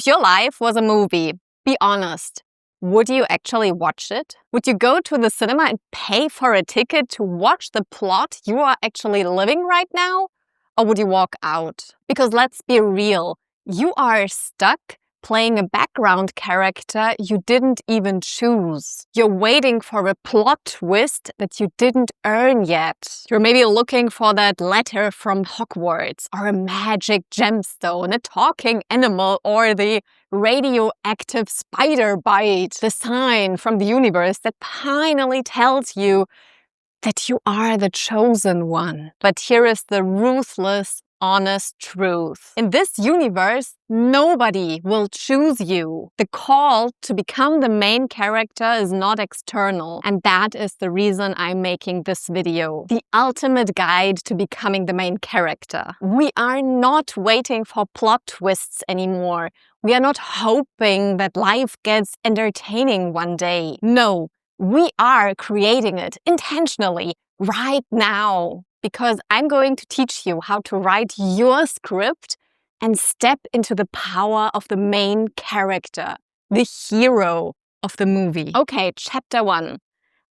your life was a movie, be honest, would you actually watch it? Would you go to the cinema and pay for a ticket to watch the plot you are actually living right now? Or would you walk out? Because let's be real, you are stuck playing a background character you didn't even choose. You're waiting for a plot twist that you didn't earn yet. You're maybe looking for that letter from Hogwarts, or a magic gemstone, a talking animal, or the radioactive spider bite, the sign from the universe that finally tells you that you are the chosen one. But here is the ruthless, honest truth. In this universe, nobody will choose you. The call to become the main character is not external, and that is the reason I'm making this video. The ultimate guide to becoming the main character. We are not waiting for plot twists anymore. We are not hoping that life gets entertaining one day. No, we are creating it intentionally right now. Because I'm going to teach you how to write your script and step into the power of the main character, the hero of the movie. Okay, chapter 1.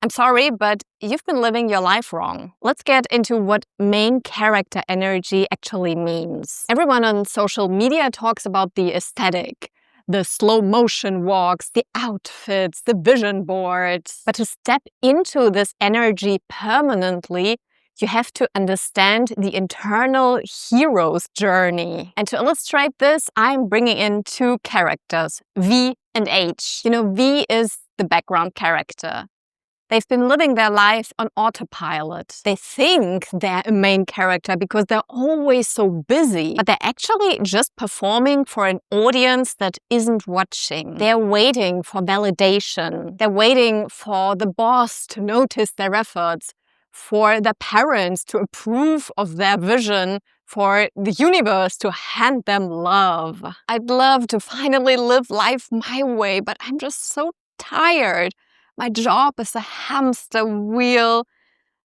I'm sorry, but you've been living your life wrong. Let's get into what main character energy actually means. Everyone on social media talks about the aesthetic, the slow motion walks, the outfits, the vision boards. But to step into this energy permanently, you have to understand the internal hero's journey. And to illustrate this, I'm bringing in two characters, V and H. You know, V is the background character. They've been living their life on autopilot. They think they're a main character because they're always so busy, but they're actually just performing for an audience that isn't watching. They're waiting for validation. They're waiting for the boss to notice their efforts, for the parents to approve of their vision, for the universe to hand them love. I'd love to finally live life my way, but I'm just so tired. My job is a hamster wheel.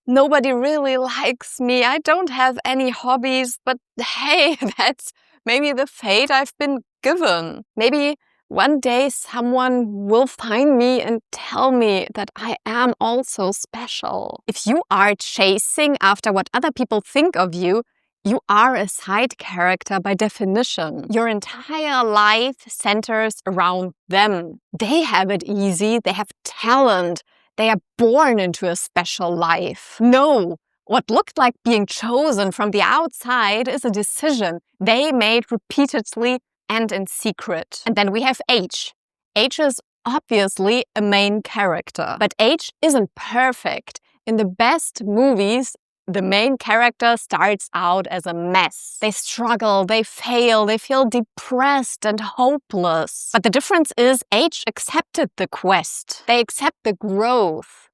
Nobody really likes me. I don't have any hobbies, but hey, that's maybe the fate I've been given. Maybe one day someone will find me and tell me that I am also special. If you are chasing after what other people think of you, you are a side character by definition. Your entire life centers around them. They have it easy, they have talent, they are born into a special life. No, what looked like being chosen from the outside is a decision they made repeatedly and in secret. And then we have H. H is obviously a main character, but H isn't perfect. In the best movies, the main character starts out as a mess. They struggle, they fail, they feel depressed and hopeless. But the difference is H accepted the quest. They accept the growth.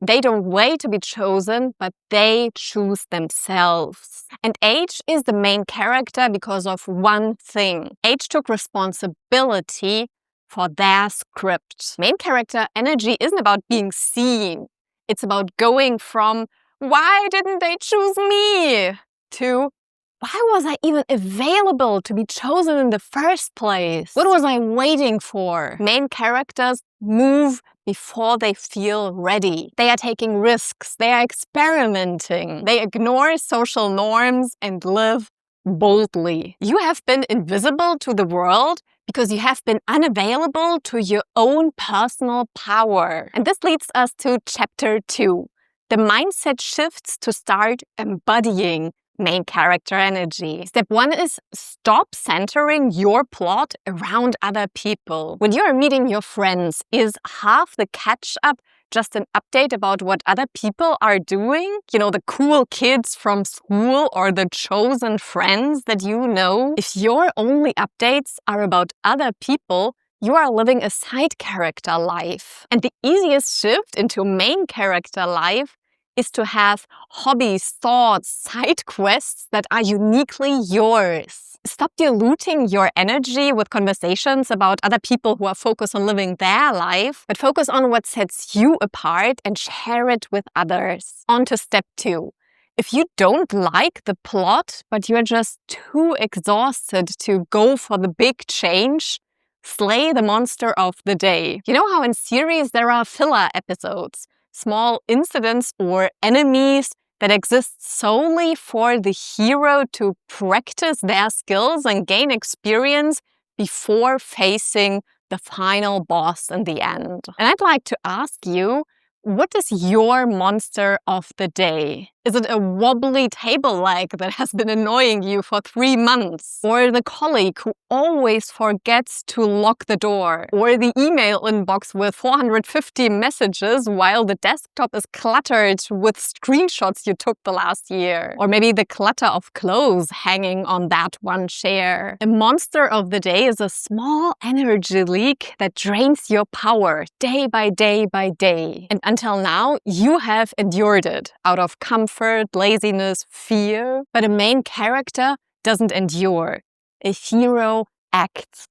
They don't wait to be chosen, but they choose themselves. And H is the main character because of one thing. H took responsibility for their script. Main character energy isn't about being seen. It's about going from, why didn't they choose me? To, why was I even available to be chosen in the first place? What was I waiting for? Main characters move before they feel ready. They are taking risks. They are experimenting. They ignore social norms and live boldly. You have been invisible to the world because you have been unavailable to your own personal power. And this leads us to chapter 2. The mindset shifts to start embodying main character energy. Step 1 is stop centering your plot around other people. When you are meeting your friends, is half the catch-up just an update about what other people are doing? You know, the cool kids from school or the chosen friends that you know? If your only updates are about other people, you are living a side character life. And the easiest shift into main character life is to have hobbies, thoughts, side quests that are uniquely yours. Stop diluting your energy with conversations about other people who are focused on living their life, but focus on what sets you apart and share it with others. On to step 2. If you don't like the plot, but you're just too exhausted to go for the big change, Slay the monster of the day. You know how in series there are filler episodes, small incidents or enemies that exist solely for the hero to practice their skills and gain experience before facing the final boss in the end. And I'd like to ask you, what is your monster of the day? Is it a wobbly table leg that has been annoying you for 3 months? Or the colleague who always forgets to lock the door? Or the email inbox with 450 messages while the desktop is cluttered with screenshots you took the last year? Or maybe the clutter of clothes hanging on that one chair? A monster of the day is a small energy leak that drains your power day by day by day. And until now, you have endured it out of comfort, laziness, fear. But a main character doesn't endure. A hero acts.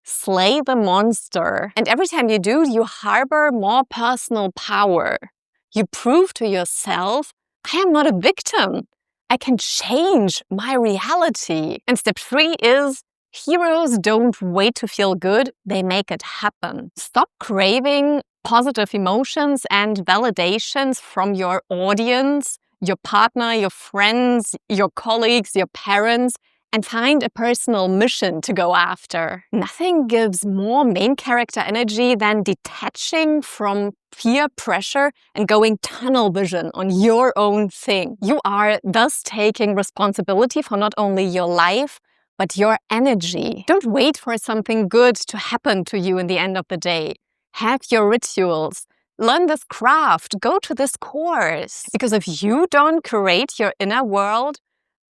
Slay the monster. And every time you do, you harbor more personal power. You prove to yourself, I am not a victim. I can change my reality. And step 3 is, heroes don't wait to feel good, they make it happen. Stop craving positive emotions and validations from your audience, your partner, your friends, your colleagues, your parents, and find a personal mission to go after. Nothing gives more main character energy than detaching from peer pressure and going tunnel vision on your own thing. You are thus taking responsibility for not only your life, but your energy. Don't wait for something good to happen to you in the end of the day. Have your rituals. Learn this craft. Go to this course. Because if you don't create your inner world,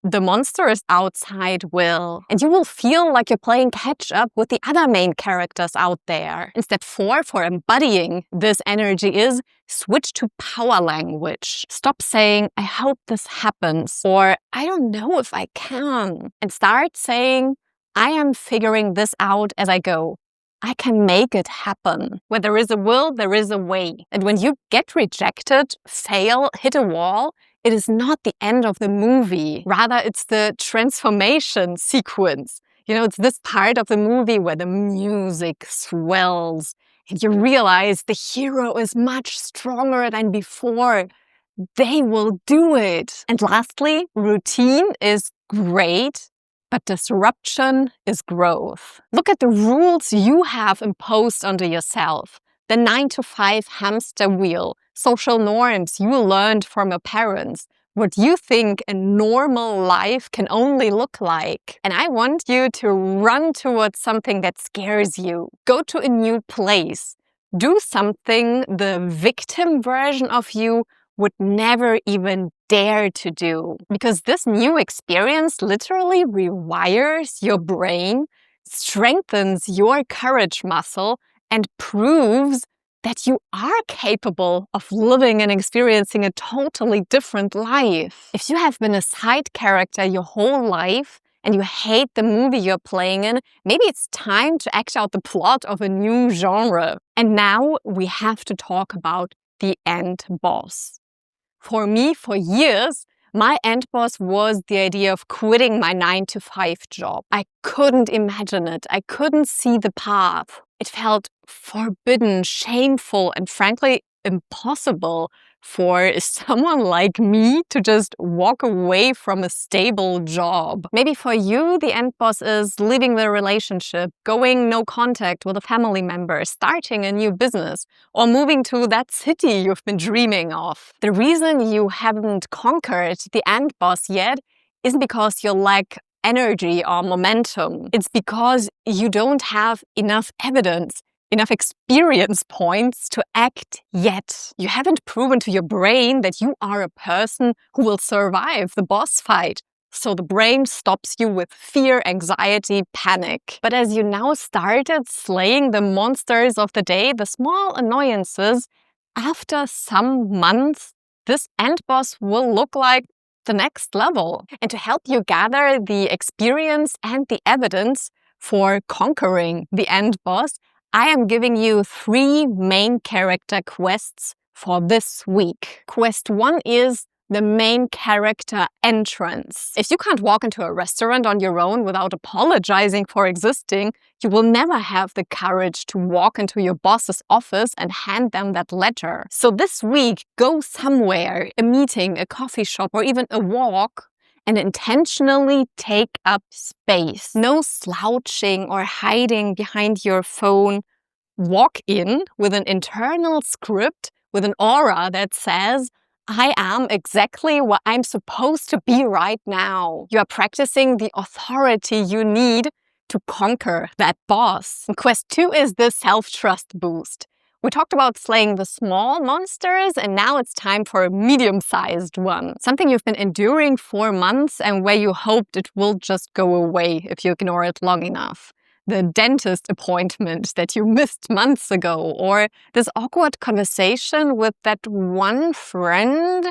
the monsters outside will. And you will feel like you're playing catch up with the other main characters out there. And step 4 for embodying this energy is switch to power language. Stop saying, I hope this happens, or I don't know if I can. And start saying, I am figuring this out as I go. I can make it happen. Where there is a will, there is a way. And when you get rejected, fail, hit a wall, it is not the end of the movie. Rather, it's the transformation sequence. You know, it's this part of the movie where the music swells and you realize the hero is much stronger than before. They will do it. And lastly, routine is great, but disruption is growth. Look at the rules you have imposed onto yourself. The 9-to-5 hamster wheel, social norms you learned from your parents, what you think a normal life can only look like. And I want you to run towards something that scares you. Go to a new place. Do something the victim version of you would never even dare to do. Because this new experience literally rewires your brain, strengthens your courage muscle, and proves that you are capable of living and experiencing a totally different life. If you have been a side character your whole life and you hate the movie you're playing in, maybe it's time to act out the plot of a new genre. And now we have to talk about the end boss. For me, for years, my end boss was the idea of quitting my 9-to-5 job. I couldn't imagine it. I couldn't see the path. It felt forbidden, shameful, and frankly, impossible for someone like me to just walk away from a stable job. Maybe for you, the end boss is leaving the relationship, going no contact with a family member, starting a new business, or moving to that city you've been dreaming of. The reason you haven't conquered the end boss yet isn't because you lack energy or momentum. It's because you don't have enough evidence, enough experience points to act yet. You haven't proven to your brain that you are a person who will survive the boss fight. So the brain stops you with fear, anxiety, panic. But as you now started slaying the monsters of the day, the small annoyances, after some months, this end boss will look like the next level. And to help you gather the experience and the evidence for conquering the end boss, I am giving you 3 main character quests for this week. Quest 1 is the main character entrance. If you can't walk into a restaurant on your own without apologizing for existing, you will never have the courage to walk into your boss's office and hand them that letter. So this week, go somewhere, a meeting, a coffee shop, or even a walk, and intentionally take up space. No slouching or hiding behind your phone. Walk in with an internal script, with an aura that says, I am exactly what I'm supposed to be right now. You are practicing the authority you need to conquer that boss. And quest 2 is the self-trust boost. We talked about slaying the small monsters, and now it's time for a medium-sized one. Something you've been enduring for months and where you hoped it will just go away if you ignore it long enough. The dentist appointment that you missed months ago, or this awkward conversation with that one friend,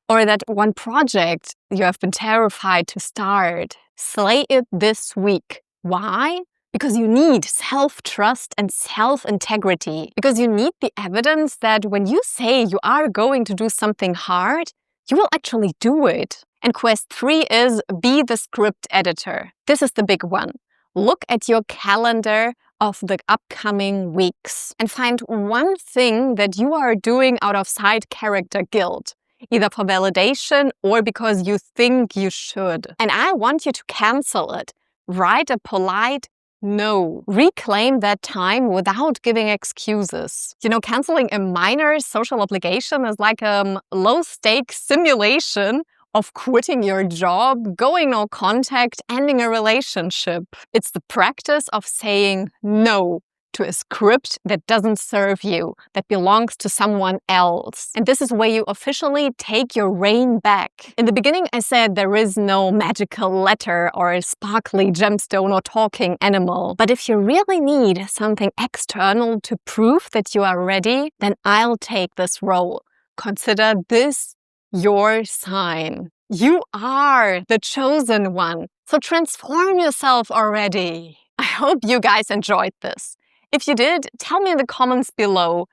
or that one project you have been terrified to start. Slay it this week. Why? Because you need self-trust and self-integrity. Because you need the evidence that when you say you are going to do something hard, you will actually do it. And quest 3 is be the script editor. This is the big one. Look at your calendar of the upcoming weeks and find one thing that you are doing out of side character guilt, either for validation or because you think you should. And I want you to cancel it. Write a polite no. Reclaim that time without giving excuses. You know, canceling a minor social obligation is like a low-stakes simulation of quitting your job, going no contact, ending a relationship. It's the practice of saying no to a script that doesn't serve you, that belongs to someone else. And this is where you officially take your reign back. In the beginning, I said there is no magical letter or a sparkly gemstone or talking animal. But if you really need something external to prove that you are ready, then I'll take this role. Consider this your sign. You are the chosen one. So transform yourself already. I hope you guys enjoyed this. If you did, tell me in the comments below,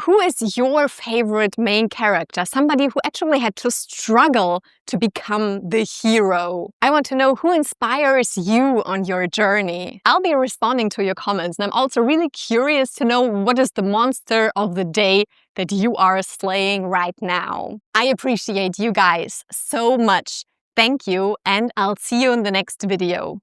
who is your favorite main character? Somebody who actually had to struggle to become the hero. I want to know who inspires you on your journey. I'll be responding to your comments, and I'm also really curious to know what is the monster of the day that you are slaying right now. I appreciate you guys so much. Thank you, and I'll see you in the next video.